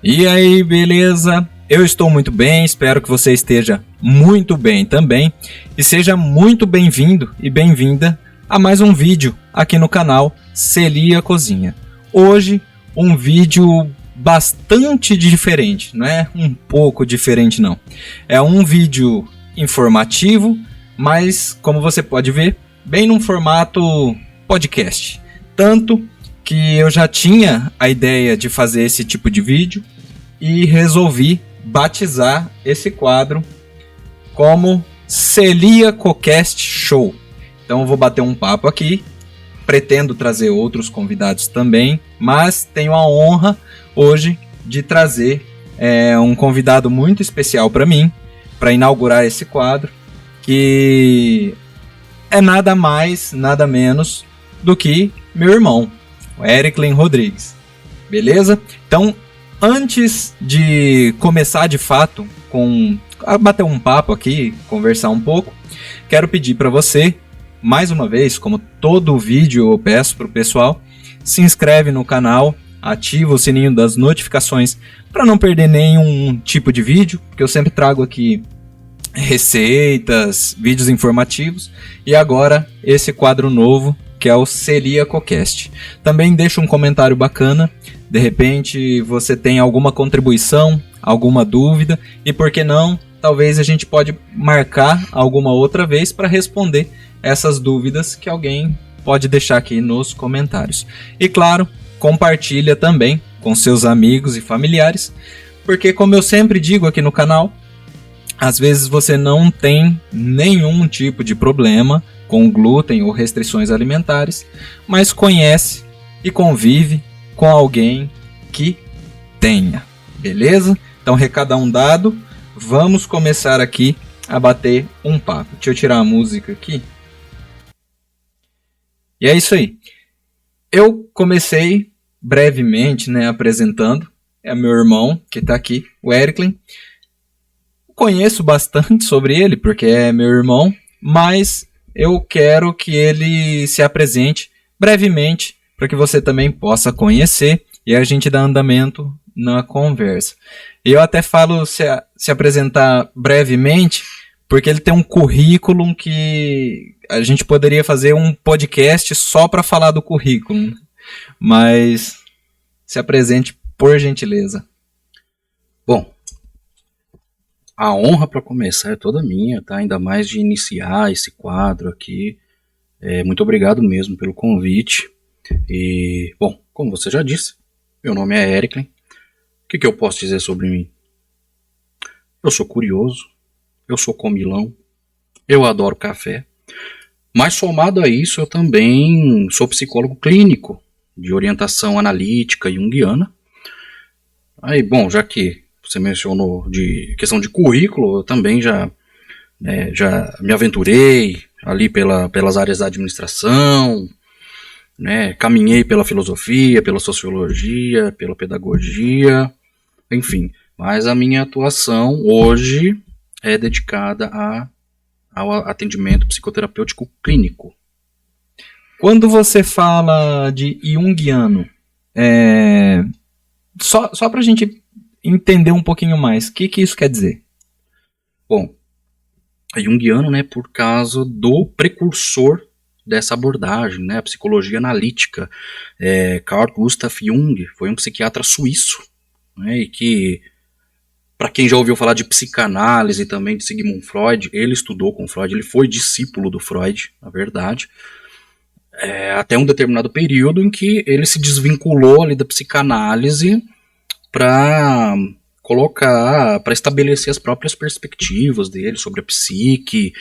E aí, beleza? Eu estou muito bem, espero que você esteja muito bem também. E seja muito bem-vindo e bem-vinda a mais um vídeo aqui no canal Celia Cozinha. Hoje, um vídeo bastante diferente, não é um pouco diferente não. É um vídeo informativo, mas como você pode ver, bem num formato podcast. Tanto que eu já tinha a ideia de fazer esse tipo de vídeo e resolvi batizar esse quadro como Celia Cocast Show. Então eu vou bater um papo aqui, pretendo trazer outros convidados também, mas tenho a honra hoje de trazer um convidado muito especial para mim, para inaugurar esse quadro, que é nada mais, nada menos do que meu irmão, o Ericlen Rodrigues. Beleza? Então, antes de começar de fato a bater um papo aqui, conversar um pouco, quero pedir para você, mais uma vez, como todo vídeo eu peço para o pessoal, se inscreve no canal, ativa o sininho das notificações para não perder nenhum tipo de vídeo, porque eu sempre trago aqui receitas, vídeos informativos, e agora esse quadro novo, que é o Celia Cocast. Também deixa um comentário bacana, de repente você tem alguma contribuição, alguma dúvida, e por que não, talvez a gente pode marcar alguma outra vez para responder essas dúvidas que alguém pode deixar aqui nos comentários. E claro, compartilha também com seus amigos e familiares, porque como eu sempre digo aqui no canal, às vezes você não tem nenhum tipo de problema com glúten ou restrições alimentares, mas conhece e convive com alguém que tenha, beleza? Então, recadão dado, vamos começar aqui a bater um papo. Deixa eu tirar a música aqui. E é isso aí. Eu comecei brevemente, apresentando, é meu irmão que está aqui, o Ericlen. Conheço bastante sobre ele, porque é meu irmão, mas eu quero que ele se apresente brevemente para que você também possa conhecer e a gente dá andamento na conversa. E eu até falo se apresentar brevemente, porque ele tem um currículo que a gente poderia fazer um podcast só para falar do currículo. Mas se apresente, por gentileza. Bom, a honra para começar é toda minha, tá? Ainda mais de iniciar esse quadro aqui. Muito obrigado mesmo pelo convite. E, bom, como você já disse, meu nome é Ericlen. O que eu posso dizer sobre mim? Eu sou curioso, eu sou comilão, eu adoro café. Mas somado a isso, eu também sou psicólogo clínico, de orientação analítica junguiana. Aí, bom, já que você mencionou de questão de currículo, eu também já me aventurei ali pelas áreas da administração, caminhei pela filosofia, pela sociologia, pela pedagogia, enfim. Mas a minha atuação hoje é dedicada ao atendimento psicoterapêutico clínico. Quando você fala de junguiano, só para a gente entender um pouquinho mais, o que isso quer dizer? Bom, junguiano, por causa do precursor dessa abordagem, a psicologia analítica. Carl Gustav Jung foi um psiquiatra suíço, e que, para quem já ouviu falar de psicanálise e também de Sigmund Freud, ele estudou com Freud, ele foi discípulo do Freud, na verdade, até um determinado período em que ele se desvinculou ali da psicanálise para estabelecer as próprias perspectivas dele sobre a psique,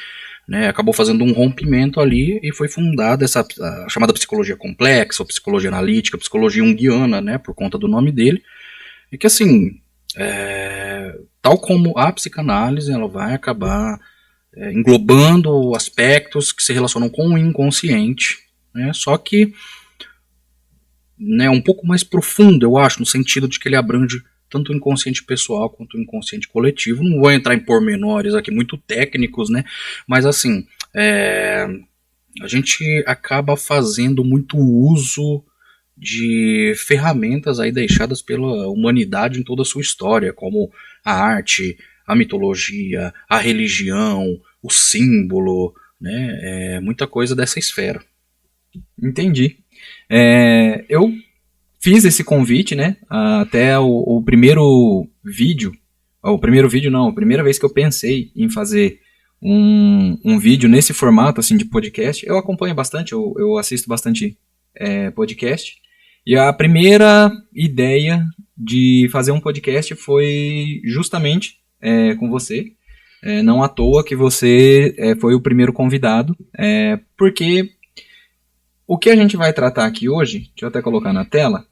acabou fazendo um rompimento ali e foi fundada a chamada psicologia complexa, ou psicologia analítica, psicologia junguiana, por conta do nome dele, e que assim, tal como a psicanálise, ela vai acabar englobando aspectos que se relacionam com o inconsciente, só que um pouco mais profundo, eu acho, no sentido de que ele abrange tanto o inconsciente pessoal quanto o inconsciente coletivo. Não vou entrar em pormenores aqui muito técnicos, mas assim, a gente acaba fazendo muito uso de ferramentas aí deixadas pela humanidade em toda a sua história, como a arte, a mitologia, a religião, o símbolo, né? Muita coisa dessa esfera. Entendi. Eu fiz esse convite, né? Até o primeiro vídeo. O primeiro vídeo não, a primeira vez que eu pensei em fazer um vídeo nesse formato assim de podcast. Eu acompanho bastante, eu assisto bastante podcast. E a primeira ideia de fazer um podcast foi justamente com você. Não à toa que você foi o primeiro convidado, porque o que a gente vai tratar aqui hoje, deixa eu até colocar na tela,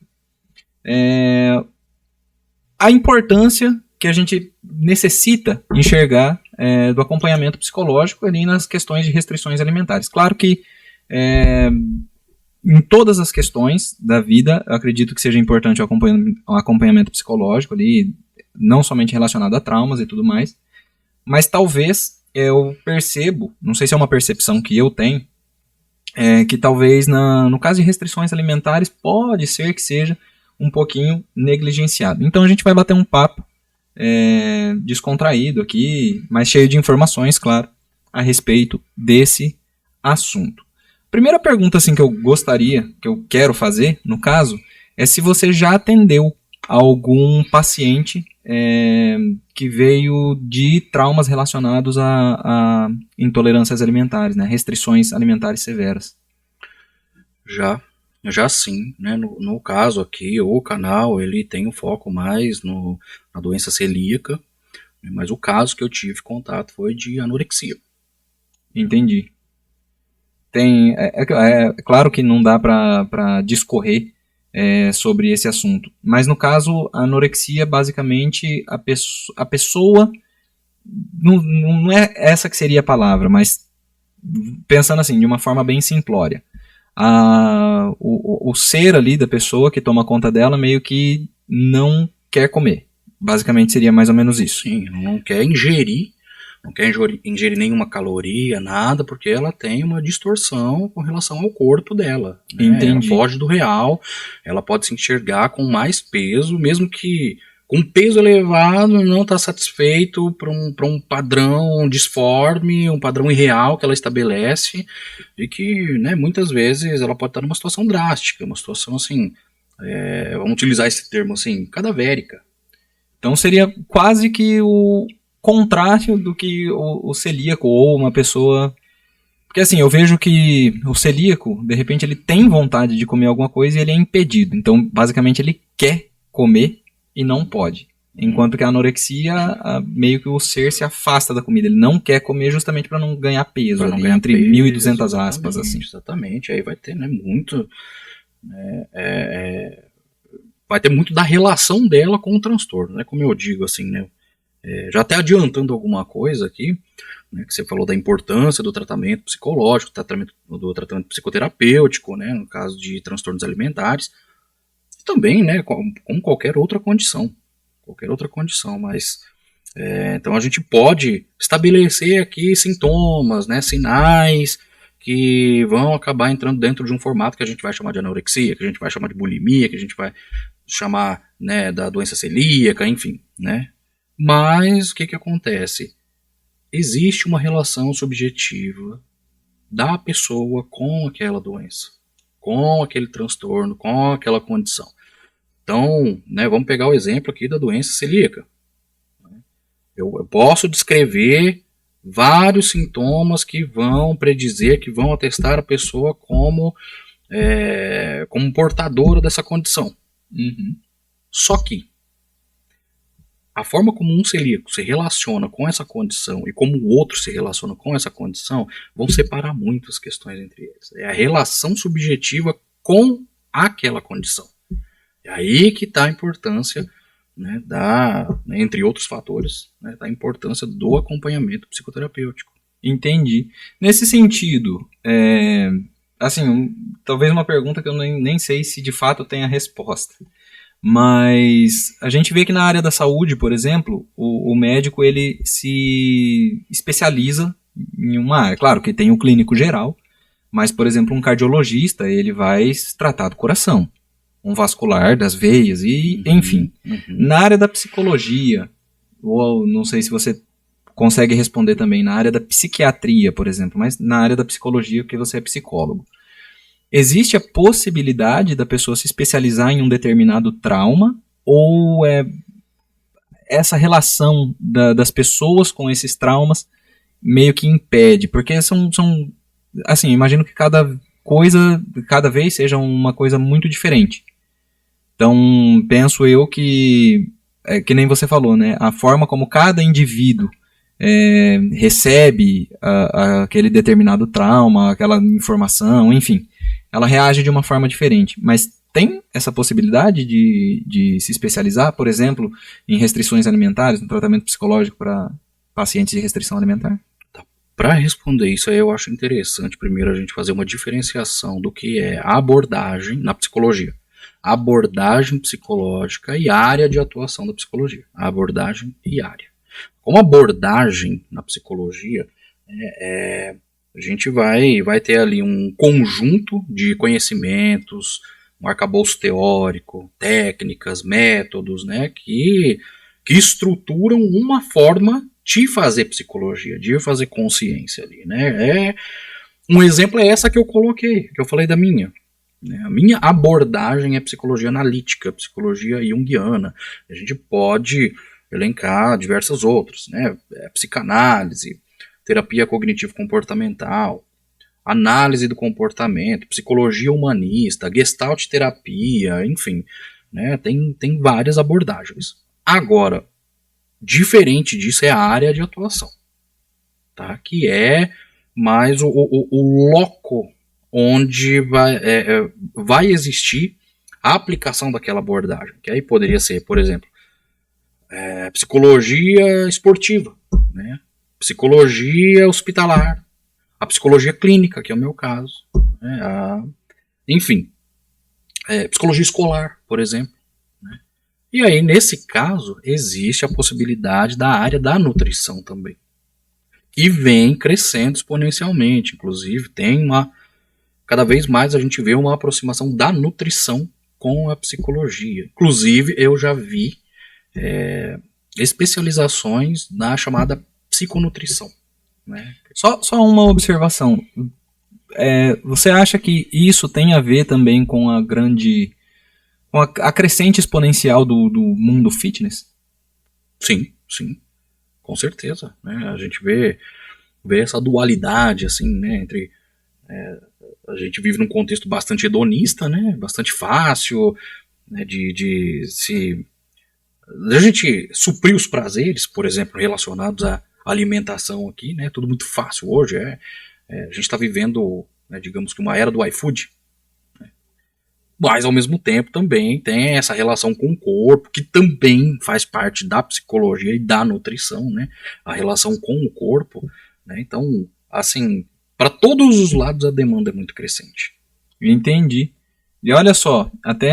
a importância que a gente necessita enxergar do acompanhamento psicológico ali nas questões de restrições alimentares. Claro que em todas as questões da vida, eu acredito que seja importante o acompanhamento psicológico ali, não somente relacionado a traumas e tudo mais, mas talvez eu percebo, não sei se é uma percepção que eu tenho, que talvez no caso de restrições alimentares pode ser que seja um pouquinho negligenciado. Então a gente vai bater um papo descontraído aqui, mas cheio de informações, claro, a respeito desse assunto. Primeira pergunta assim, que eu quero fazer, no caso, é se você já atendeu algum paciente que veio de traumas relacionados a intolerâncias alimentares, né, restrições alimentares severas. Já sim, né? No caso aqui, o canal ele tem um foco mais na doença celíaca, mas o caso que eu tive contato foi de anorexia. Entendi. É claro que não dá para discorrer sobre esse assunto, mas no caso, a anorexia, basicamente, a pessoa não é essa que seria a palavra, mas pensando assim, de uma forma bem simplória. O ser ali da pessoa que toma conta dela meio que não quer comer. Basicamente seria mais ou menos isso. Sim, não quer ingerir nenhuma caloria, nada, porque ela tem uma distorção com relação ao corpo dela. Né? Entendi. Ela foge do real, ela pode se enxergar com mais peso, mesmo que com peso elevado, não está satisfeito para um padrão disforme, um padrão irreal que ela estabelece, e que, né, muitas vezes ela pode estar numa situação drástica, uma situação assim, vamos utilizar esse termo assim, cadavérica. Então seria quase que o contrário do que o celíaco ou uma pessoa... Porque assim, eu vejo que o celíaco, de repente, ele tem vontade de comer alguma coisa e ele é impedido. Então, basicamente, ele quer comer e não pode. Enquanto que a anorexia, meio que o ser se afasta da comida. Ele não quer comer justamente para não ganhar peso, ali, ganhar entre peso, 1.200 aspas. Assim. Exatamente, aí vai ter muito... vai ter muito da relação dela com o transtorno, né? Como eu digo, assim, né? Já até adiantando alguma coisa aqui, né, que você falou da importância do tratamento psicológico, do tratamento psicoterapêutico, né, no caso de transtornos alimentares, e também, né, como qualquer outra condição, mas então a gente pode estabelecer aqui sintomas, né, sinais que vão acabar entrando dentro de um formato que a gente vai chamar de anorexia, que a gente vai chamar de bulimia, que a gente vai chamar, né, da doença celíaca, enfim, né. Mas o que acontece? Existe uma relação subjetiva da pessoa com aquela doença, com aquele transtorno, com aquela condição. Então, né, vamos pegar o exemplo aqui da doença celíaca. Eu posso descrever vários sintomas que vão predizer, que vão atestar a pessoa como portadora dessa condição. Uhum. Só que a forma como um celíaco se relaciona com essa condição e como o outro se relaciona com essa condição vão separar muito as questões entre eles. É a relação subjetiva com aquela condição. É aí que está a importância, né, entre outros fatores, né, da importância do acompanhamento psicoterapêutico. Entendi. Nesse sentido, assim, talvez uma pergunta que eu nem sei se de fato tem a resposta. Mas a gente vê que na área da saúde, por exemplo, o médico ele se especializa em uma área. Claro que tem o clínico geral, mas, por exemplo, um cardiologista ele vai tratar do coração. um vascular das veias, e enfim. Na área da psicologia, ou não sei se você consegue responder também, na área da psiquiatria, por exemplo, mas na área da psicologia, porque você é psicólogo. Existe a possibilidade da pessoa se especializar em um determinado trauma, ou essa relação das pessoas com esses traumas meio que impede? Porque são assim, imagino que cada vez seja uma coisa muito diferente. Então, penso eu que nem você falou, né? A forma como cada indivíduo recebe aquele determinado trauma, aquela informação, enfim, ela reage de uma forma diferente. Mas tem essa possibilidade de se especializar, por exemplo, em restrições alimentares, no tratamento psicológico para pacientes de restrição alimentar? Para responder isso aí, eu acho interessante primeiro a gente fazer uma diferenciação do que é a abordagem na psicologia. A abordagem psicológica e área de atuação da psicologia. A abordagem e área. Como abordagem na psicologia, a gente vai ter ali um conjunto de conhecimentos, um arcabouço teórico, técnicas, métodos, né, que estruturam uma forma de fazer psicologia, de fazer consciência ali, né? Um exemplo é essa que eu coloquei, que eu falei da minha. Né? A minha abordagem é psicologia analítica, psicologia junguiana. A gente pode elencar diversas outras, né? Psicanálise, terapia cognitivo-comportamental, análise do comportamento, psicologia humanista, gestalt terapia, enfim, né? Tem várias abordagens. Agora, diferente disso é a área de atuação, tá? Que é mais o loco onde vai existir a aplicação daquela abordagem, que aí poderia ser, por exemplo, psicologia esportiva, né? Psicologia hospitalar, a psicologia clínica, que é o meu caso, né? Enfim, psicologia escolar, por exemplo. Né? E aí, nesse caso, existe a possibilidade da área da nutrição também, que vem crescendo exponencialmente. Inclusive, cada vez mais a gente vê uma aproximação da nutrição com a psicologia. Inclusive, eu já vi especializações na chamada psiconutrição. Né? Só uma observação. Você acha que isso tem a ver também com a crescente exponencial do mundo fitness? Sim, com certeza. Né? A gente vê essa dualidade assim, né, entre a gente vive num contexto bastante hedonista, né, bastante fácil, né, a gente suprir os prazeres, por exemplo, relacionados à alimentação aqui, né, tudo muito fácil hoje. A gente está vivendo, né, digamos que uma era do iFood, né, mas ao mesmo tempo também tem essa relação com o corpo, que também faz parte da psicologia e da nutrição, né, a relação com o corpo, né, então, assim, para todos os lados a demanda é muito crescente. Entendi. E olha só, até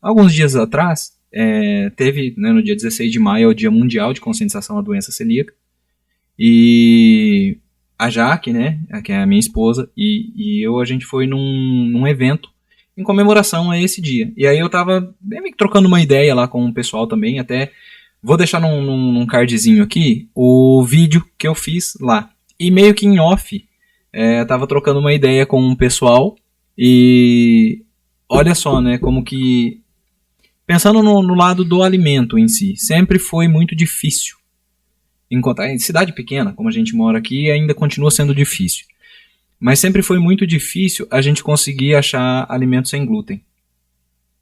alguns dias atrás, teve, né, no dia 16 de maio, é o Dia Mundial de Conscientização da Doença Celíaca, e a Jaque, né, que é a minha esposa, e a gente foi num evento em comemoração a esse dia. E aí eu tava trocando uma ideia lá com o pessoal também, até vou deixar num cardzinho aqui o vídeo que eu fiz lá. E meio que em off, tava trocando uma ideia com o pessoal, e olha só, né, como que, pensando no lado do alimento em si, sempre foi muito difícil encontrar. Em cidade pequena, como a gente mora aqui, ainda continua sendo difícil. Mas sempre foi muito difícil a gente conseguir achar alimentos sem glúten.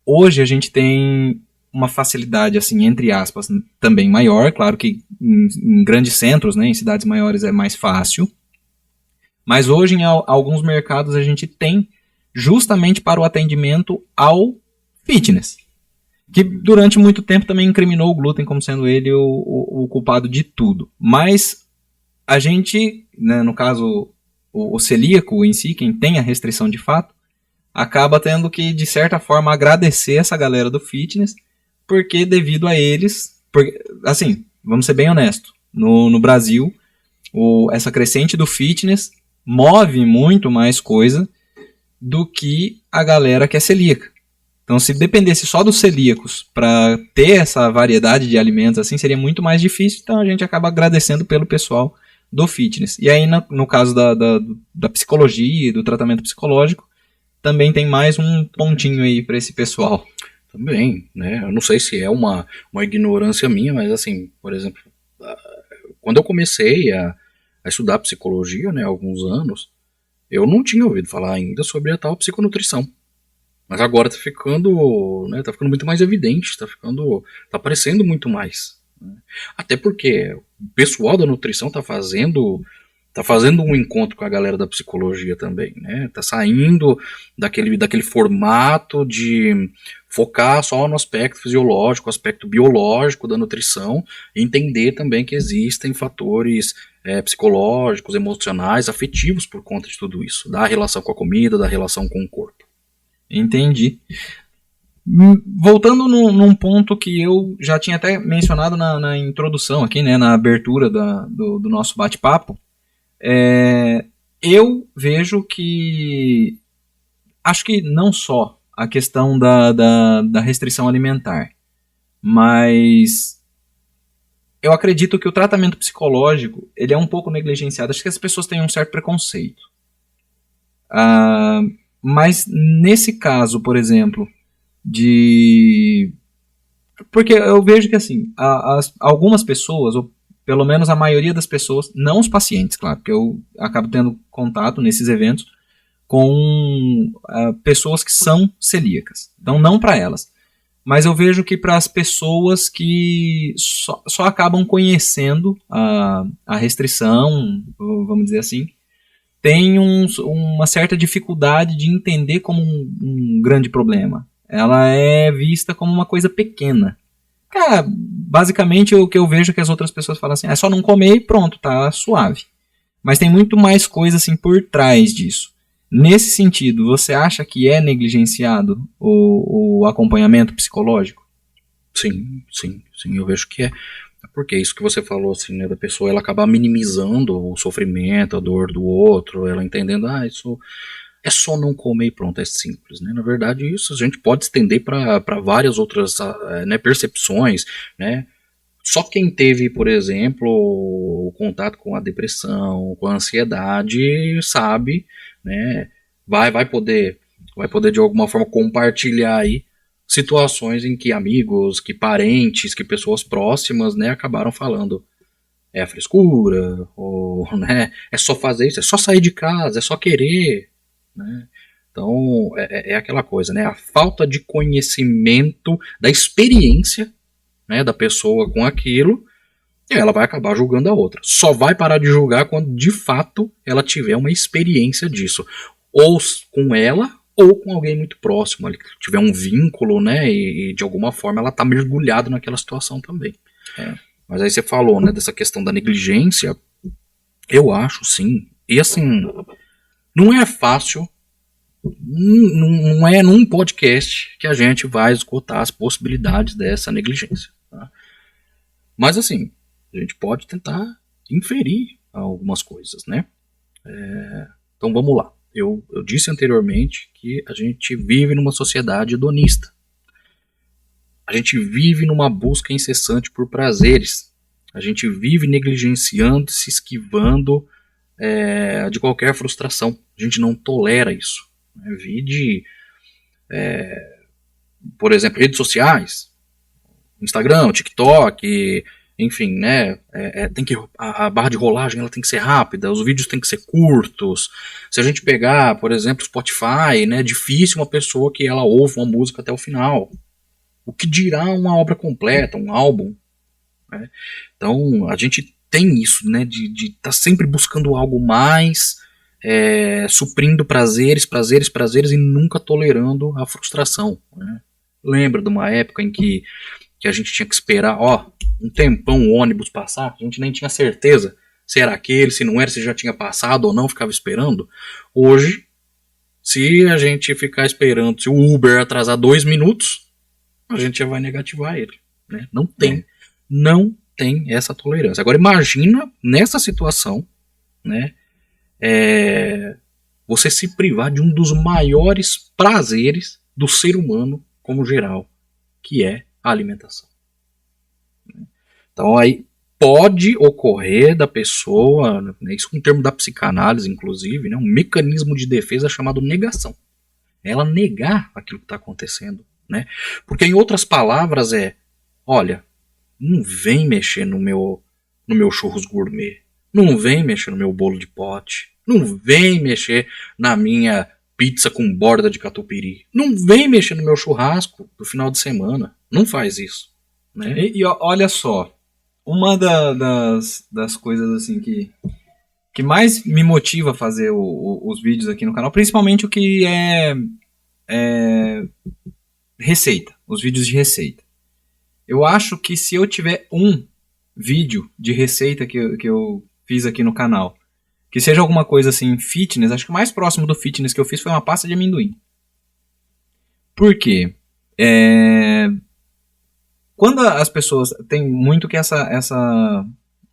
Hoje a gente tem uma facilidade, assim, entre aspas, também maior. Claro que em grandes centros, né, em cidades maiores é mais fácil. Mas hoje em alguns mercados a gente tem justamente para o atendimento ao fitness, que durante muito tempo também incriminou o glúten como sendo ele o culpado de tudo. Mas a gente, né, no caso o celíaco em si, quem tem a restrição de fato, acaba tendo que, de certa forma, agradecer essa galera do fitness, porque devido a eles, assim, vamos ser bem honestos, no Brasil, essa crescente do fitness move muito mais coisa do que a galera que é celíaca. Então, se dependesse só dos celíacos para ter essa variedade de alimentos, assim, seria muito mais difícil. Então, a gente acaba agradecendo pelo pessoal do fitness. E aí, no caso da psicologia e do tratamento psicológico, também tem mais um pontinho aí para esse pessoal. Também, né? Eu não sei se é uma ignorância minha, mas assim, por exemplo, quando eu comecei a estudar psicologia, né, há alguns anos, eu não tinha ouvido falar ainda sobre a tal psiconutrição. Mas agora tá ficando, né, tá ficando muito mais evidente, tá aparecendo muito mais. Né? Até porque o pessoal da nutrição tá fazendo um encontro com a galera da psicologia também, né? Tá saindo daquele formato de focar só no aspecto fisiológico, aspecto biológico da nutrição, e entender também que existem fatores psicológicos, emocionais, afetivos por conta de tudo isso, da relação com a comida, da relação com o corpo. Entendi. Voltando num ponto que eu já tinha até mencionado na introdução aqui, né, na abertura do nosso bate-papo, eu vejo que, acho que não só a questão da restrição alimentar, mas eu acredito que o tratamento psicológico ele é um pouco negligenciado. Acho que as pessoas têm um certo preconceito. Mas nesse caso, por exemplo, porque eu vejo que assim, algumas pessoas, ou pelo menos a maioria das pessoas, não os pacientes, claro, porque eu acabo tendo contato nesses eventos com pessoas que são celíacas. Então, não para elas. Mas eu vejo que para as pessoas que só acabam conhecendo a restrição, vamos dizer assim, tem uma certa dificuldade de entender como um grande problema. Ela é vista como uma coisa pequena. Cara, basicamente o que eu vejo é que as outras pessoas falam assim, é só não comer e pronto, tá suave. Mas tem muito mais coisa assim por trás disso. Nesse sentido, você acha que é negligenciado o acompanhamento psicológico? Sim, eu vejo que é. Porque isso que você falou, assim, né, da pessoa ela acabar minimizando o sofrimento, a dor do outro, ela entendendo, isso é só não comer e pronto, é simples, né? Na verdade, isso a gente pode estender para várias outras né, percepções, né? Só quem teve, por exemplo, o contato com a depressão, com a ansiedade, sabe, né? Vai poder de alguma forma compartilhar aí situações em que amigos, que parentes, que pessoas próximas, né, acabaram falando a frescura, ou, né, é só fazer isso, é só sair de casa, é só querer, né? Então, é aquela coisa, né, a falta de conhecimento da experiência, né, da pessoa com aquilo, e ela vai acabar julgando a outra. Só vai parar de julgar quando, de fato, ela tiver uma experiência disso, ou com ela, ou com alguém muito próximo, ali, que tiver um vínculo, né, e de alguma forma ela tá mergulhada naquela situação também. Mas aí você falou, né, dessa questão da negligência, eu acho, sim, e assim, não é fácil, não é num podcast que a gente vai esgotar as possibilidades dessa negligência, tá? Mas assim, a gente pode tentar inferir algumas coisas, né? Então vamos lá. Eu disse anteriormente que a gente vive numa sociedade hedonista. A gente vive numa busca incessante por prazeres. A gente vive negligenciando, se esquivando de qualquer frustração. A gente não tolera isso. Vide, por exemplo, redes sociais, Instagram, TikTok, enfim, né, a barra de rolagem ela tem que ser rápida, os vídeos têm que ser curtos. Se a gente pegar, por exemplo, Spotify, né, é difícil uma pessoa que ela ouve uma música até o final. O que dirá uma obra completa, um álbum, né? Então, a gente tem isso, né, de estar sempre buscando algo mais, suprindo prazeres e nunca tolerando a frustração, né? Lembra de uma época em que a gente tinha que esperar, um tempão o ônibus passar, a gente nem tinha certeza se era aquele, se não era, se já tinha passado ou não, ficava esperando. Hoje, se a gente ficar esperando, se o Uber atrasar 2 minutos, a gente já vai negativar ele, né? Não tem essa tolerância. Agora imagina nessa situação, né, você se privar de um dos maiores prazeres do ser humano como geral, que é a alimentação. Então aí pode ocorrer da pessoa, né, isso é um termo da psicanálise inclusive, né, um mecanismo de defesa chamado negação. Ela negar aquilo que está acontecendo, né? Porque em outras palavras olha, não vem mexer no meu churros gourmet, não vem mexer no meu bolo de pote, não vem mexer na minha pizza com borda de catupiry, não vem mexer no meu churrasco do final de semana, não faz isso, né? E olha só, uma das coisas assim que mais me motiva a fazer os vídeos aqui no canal, principalmente o que é receita, os vídeos de receita. Eu acho que se eu tiver um vídeo de receita que eu fiz aqui no canal, que seja alguma coisa assim, fitness, acho que o mais próximo do fitness que eu fiz foi uma pasta de amendoim. Por quê? Quando as pessoas têm muito que essa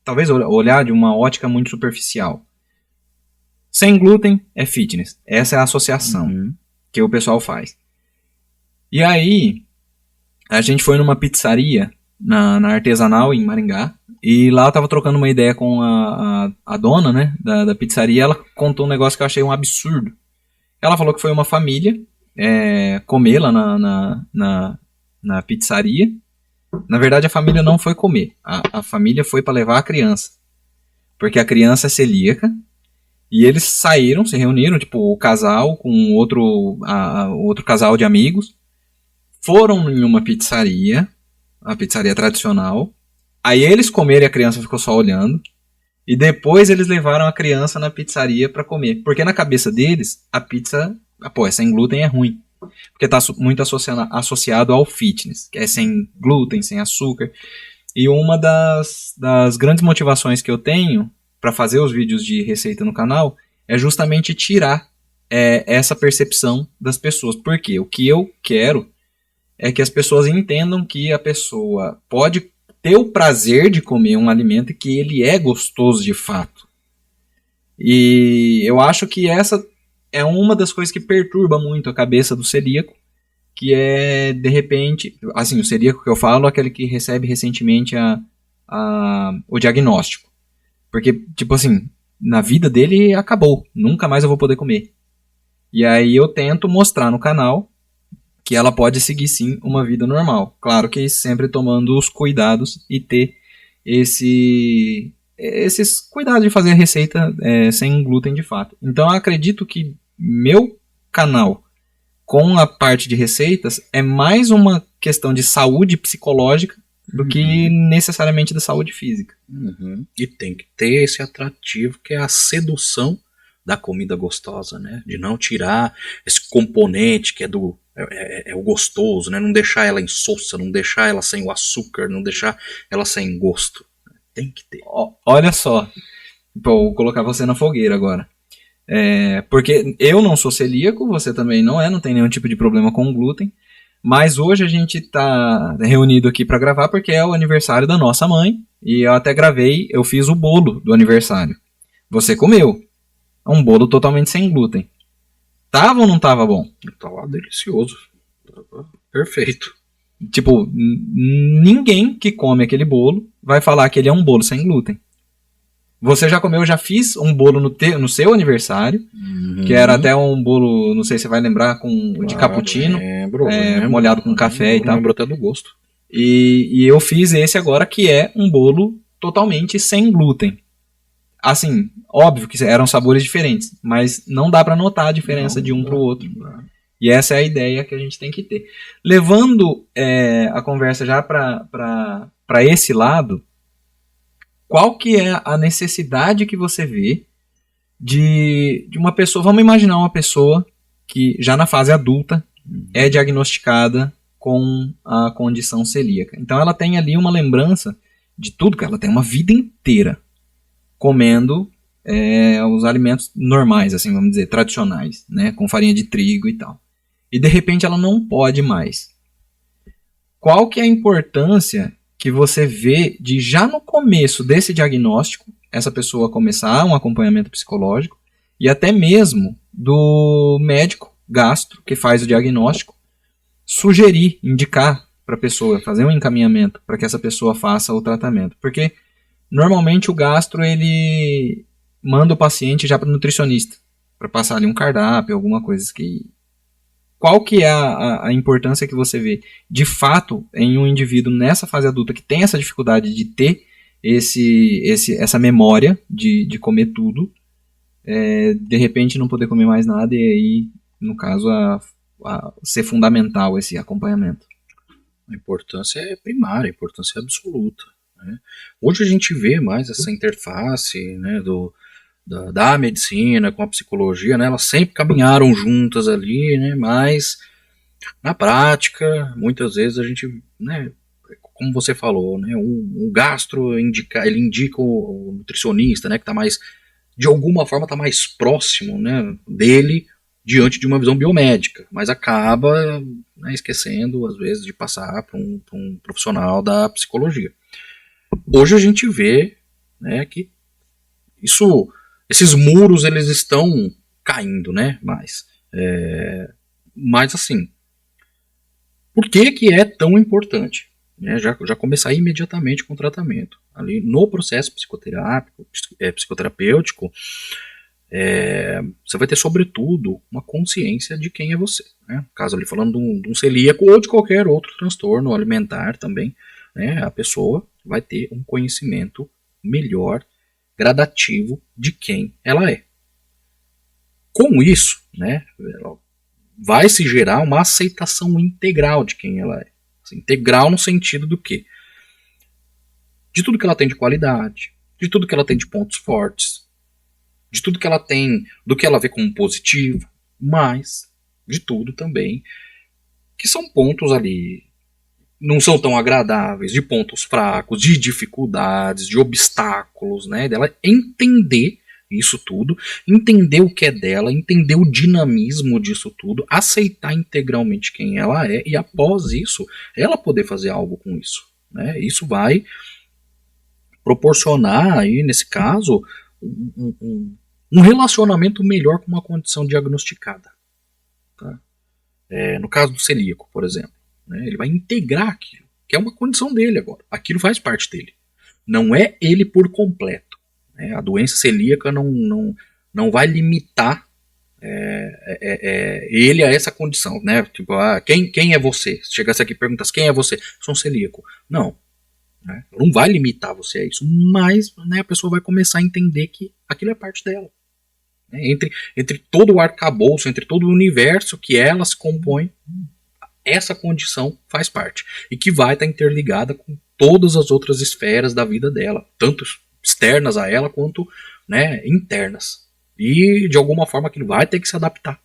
talvez olhar de uma ótica muito superficial. Sem glúten é fitness. Essa é a associação que o pessoal faz. E aí, a gente foi numa pizzaria na Artesanal, em Maringá, e lá eu tava trocando uma ideia com a dona, né, da pizzaria. Ela contou um negócio que eu achei um absurdo. Ela falou que foi uma família comer lá na pizzaria. Na verdade, a família não foi comer. A família foi para levar a criança. Porque a criança é celíaca. E eles saíram, se reuniram, tipo, o casal com outro casal de amigos. Foram em uma pizzaria, a pizzaria tradicional. Aí eles comeram e a criança ficou só olhando. E depois eles levaram a criança na pizzaria para comer. Porque na cabeça deles, a pizza, é sem glúten, é ruim. Porque está muito associado ao fitness, que é sem glúten, sem açúcar. E uma das grandes motivações que eu tenho para fazer os vídeos de receita no canal é justamente tirar essa percepção das pessoas. Porque o que eu quero é que as pessoas entendam que a pessoa pode ter o prazer de comer um alimento e que ele é gostoso de fato. E eu acho que essa é uma das coisas que perturba muito a cabeça do celíaco, que é, de repente, assim, o celíaco que eu falo é aquele que recebe recentemente o diagnóstico. Porque, tipo assim, na vida dele acabou, nunca mais eu vou poder comer. E aí eu tento mostrar no canal que ela pode seguir sim uma vida normal. Claro que sempre tomando os cuidados e ter esses cuidados de fazer a receita sem glúten de fato. Então eu acredito que meu canal com a parte de receitas é mais uma questão de saúde psicológica do que necessariamente da saúde física. E tem que ter esse atrativo que é a sedução da comida gostosa, né? De não tirar esse componente que é o gostoso, né? Não deixar ela insossa, não deixar ela sem o açúcar, não deixar ela sem gosto. Tem que ter. Olha só, vou colocar você na fogueira agora. Porque eu não sou celíaco, você também não tem nenhum tipo de problema com glúten. Mas hoje a gente está reunido aqui para gravar porque é o aniversário da nossa mãe. E eu até eu fiz o bolo do aniversário. Você comeu. É um bolo totalmente sem glúten. Tava ou não tava bom? Tava delicioso. Tava perfeito. Tipo, ninguém que come aquele bolo vai falar que ele é um bolo sem glúten. Você já comeu, eu já fiz um bolo no seu aniversário, que era até um bolo, não sei se você vai lembrar, de cappuccino, lembro, molhado com café e tal. Lembro até do gosto. E eu fiz esse agora, que é um bolo totalmente sem glúten. Assim, óbvio que eram sabores diferentes, mas não dá para notar a diferença de um para o outro. E essa é a ideia que a gente tem que ter. Levando a conversa já para esse lado, qual que é a necessidade que você vê de uma pessoa... Vamos imaginar uma pessoa que já na fase adulta é diagnosticada com a condição celíaca. Então ela tem ali uma lembrança de tudo, que ela tem uma vida inteira comendo os alimentos normais, assim, vamos dizer, tradicionais, né, com farinha de trigo e tal. E de repente ela não pode mais. Qual que é a importância que você vê de já no começo desse diagnóstico, essa pessoa começar um acompanhamento psicológico e até mesmo do médico gastro que faz o diagnóstico sugerir, indicar para a pessoa, fazer um encaminhamento para que essa pessoa faça o tratamento. Porque normalmente o gastro ele manda o paciente já para o nutricionista, para passar ali um cardápio, alguma coisa que... Qual que é a importância que você vê de fato em um indivíduo nessa fase adulta que tem essa dificuldade de ter essa memória de comer tudo, de repente não poder comer mais nada e aí, no caso, ser fundamental esse acompanhamento? A importância é primária, a importância é absoluta, né? Hoje a gente vê mais essa interface, né, da medicina com a psicologia, né, elas sempre caminharam juntas ali, né, mas na prática, muitas vezes a gente, né, como você falou, né, o gastro ele indica o nutricionista, né, que está mais, de alguma forma está mais próximo, né, dele diante de uma visão biomédica, mas acaba, né, esquecendo às vezes de passar para um profissional da psicologia. Hoje a gente vê, né, que esses muros eles estão caindo, né? Mas assim, por que é tão importante? Né, já começar imediatamente com o tratamento. Ali no processo psicoterapêutico, você vai ter, sobretudo, uma consciência de quem é você. Né? No caso ali, falando de um celíaco ou de qualquer outro transtorno alimentar também, né, a pessoa vai ter um conhecimento melhor, gradativo de quem ela é. Com isso, né, vai se gerar uma aceitação integral de quem ela é. Integral no sentido do quê? De tudo que ela tem de qualidade, de tudo que ela tem de pontos fortes, de tudo que ela tem, do que ela vê como positivo, mas de tudo também que são pontos ali não são tão agradáveis, de pontos fracos, de dificuldades, de obstáculos, né? Dela entender isso tudo, entender o que é dela, entender o dinamismo disso tudo, aceitar integralmente quem ela é e após isso, ela poder fazer algo com isso, né? Isso vai proporcionar aí, nesse caso, um relacionamento melhor com uma condição diagnosticada. Tá? No caso do celíaco, por exemplo. Ele vai integrar aquilo, que é uma condição dele agora. Aquilo faz parte dele. Não é ele por completo. Né? A doença celíaca não vai limitar ele a essa condição. Né? Tipo, quem é você? Se chegasse aqui e perguntasse quem é você? Sou um celíaco. Não. Né? Não vai limitar você a isso. Mas, né, a pessoa vai começar a entender que aquilo é parte dela. Né? Entre todo o arcabouço, entre todo o universo que ela se compõe, essa condição faz parte. E que vai estar interligada com todas as outras esferas da vida dela. Tanto externas a ela, quanto, né, internas. E, de alguma forma, aquilo vai ter que se adaptar.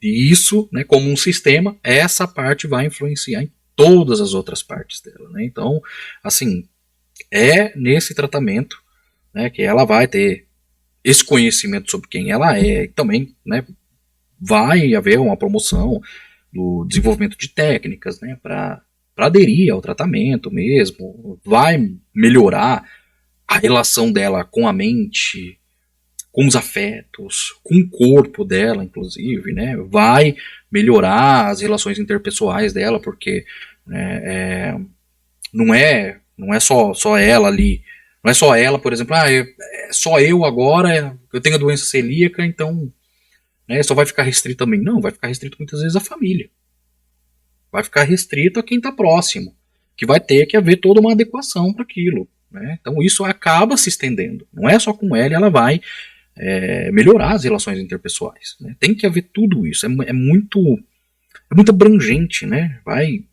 E isso, né, como um sistema, essa parte vai influenciar em todas as outras partes dela. Né? Então, assim, é nesse tratamento, né, que ela vai ter esse conhecimento sobre quem ela é. E também, né, vai haver uma promoção do desenvolvimento de técnicas, né, para aderir ao tratamento mesmo, vai melhorar a relação dela com a mente, com os afetos, com o corpo dela, inclusive, né, vai melhorar as relações interpessoais dela, porque não é só ela ali, não é só ela, por exemplo, é só eu agora, eu tenho a doença celíaca, então, né, só vai ficar restrito a mim. Não, vai ficar restrito muitas vezes à família. Vai ficar restrito a quem está próximo, que vai ter que haver toda uma adequação para aquilo. Né? Então isso acaba se estendendo. Não é só com ela vai melhorar as relações interpessoais. Né? Tem que haver tudo isso. É muito abrangente. Né? Vai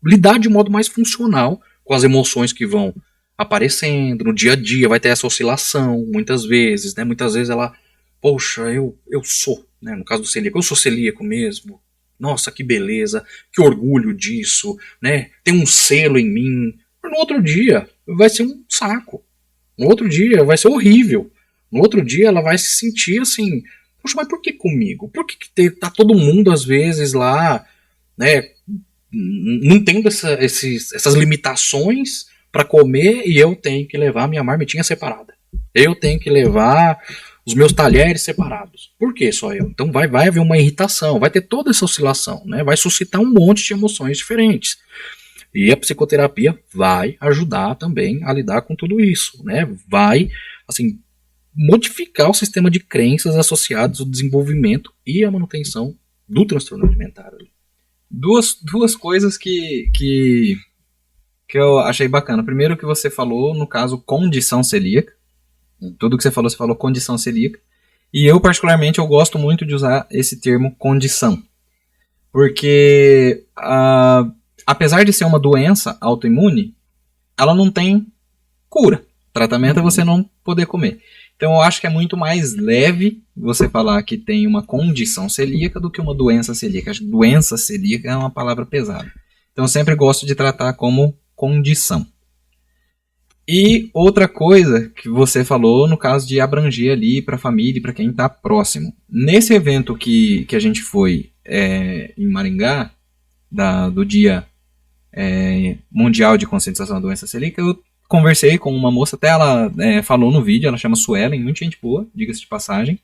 lidar de modo mais funcional com as emoções que vão aparecendo no dia a dia. Vai ter essa oscilação muitas vezes. Né? Muitas vezes ela, poxa, eu sou, né? No caso do celíaco, eu sou celíaco mesmo. Nossa, que beleza, que orgulho disso, né? Tem um selo em mim. No outro dia vai ser um saco. No outro dia vai ser horrível. No outro dia ela vai se sentir assim, poxa, mas por que comigo? Por que tá todo mundo às vezes lá, né, não tendo essas limitações para comer e eu tenho que levar minha marmitinha separada. Eu tenho que levar os meus talheres separados. Por que só eu? Então vai haver uma irritação, vai ter toda essa oscilação, né? Vai suscitar um monte de emoções diferentes. E a psicoterapia vai ajudar também a lidar com tudo isso, né? Vai, assim, modificar o sistema de crenças associados ao desenvolvimento e à manutenção do transtorno alimentar. Duas coisas que eu achei bacana. Primeiro que você falou, no caso, condição celíaca. Tudo que você falou condição celíaca. E eu, particularmente, eu gosto muito de usar esse termo condição. Porque, apesar de ser uma doença autoimune, ela não tem cura. Tratamento é você não poder comer. Então eu acho que é muito mais leve você falar que tem uma condição celíaca do que uma doença celíaca. Acho que doença celíaca é uma palavra pesada. Então eu sempre gosto de tratar como condição. E outra coisa que você falou no caso de abranger ali para a família e para quem está próximo. Nesse evento que a gente foi em Maringá, do Dia Mundial de Conscientização da Doença Celíaca, eu conversei com uma moça, até ela falou no vídeo, ela chama Suelen, muita gente boa, diga-se de passagem.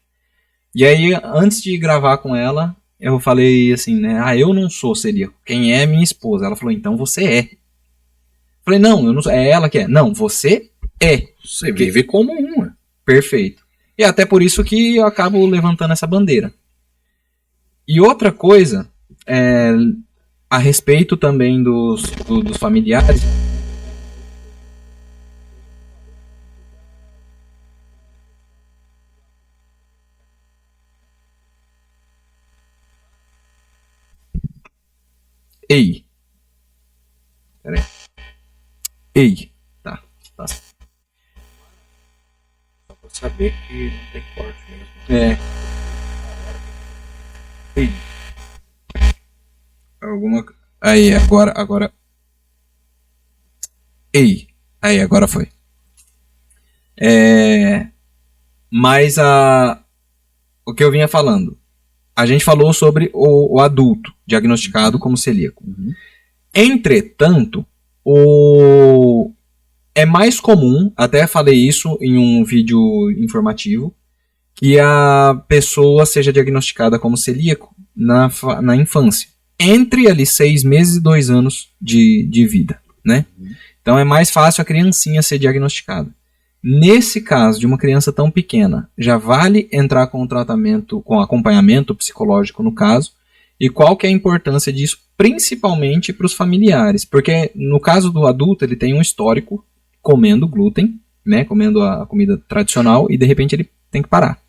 E aí, antes de gravar com ela, eu falei assim, né, eu não sou celíaco, quem é minha esposa? Ela falou, então você é. Falei, não, eu não sou, é ela que é. Não, você é. Você vive como uma. Perfeito. E até por isso que eu acabo levantando essa bandeira. E outra coisa, a respeito também dos familiares. Ei. Pera aí. Ei. Tá. Só pra saber que não tem corte mesmo. Ei. Alguma... Aí, agora... Ei. Aí, agora foi. Mas o que eu vinha falando. A gente falou sobre o adulto diagnosticado como celíaco. Uhum. Entretanto, é mais comum, até falei isso em um vídeo informativo, que a pessoa seja diagnosticada como celíaco na infância. Entre ali 6 meses e 2 anos de vida, né? Uhum. Então é mais fácil a criancinha ser diagnosticada. Nesse caso de uma criança tão pequena, já vale entrar com tratamento, com acompanhamento psicológico no caso, e qual que é a importância disso, principalmente para os familiares, porque no caso do adulto ele tem um histórico comendo glúten, né, comendo a comida tradicional, e de repente ele tem que parar.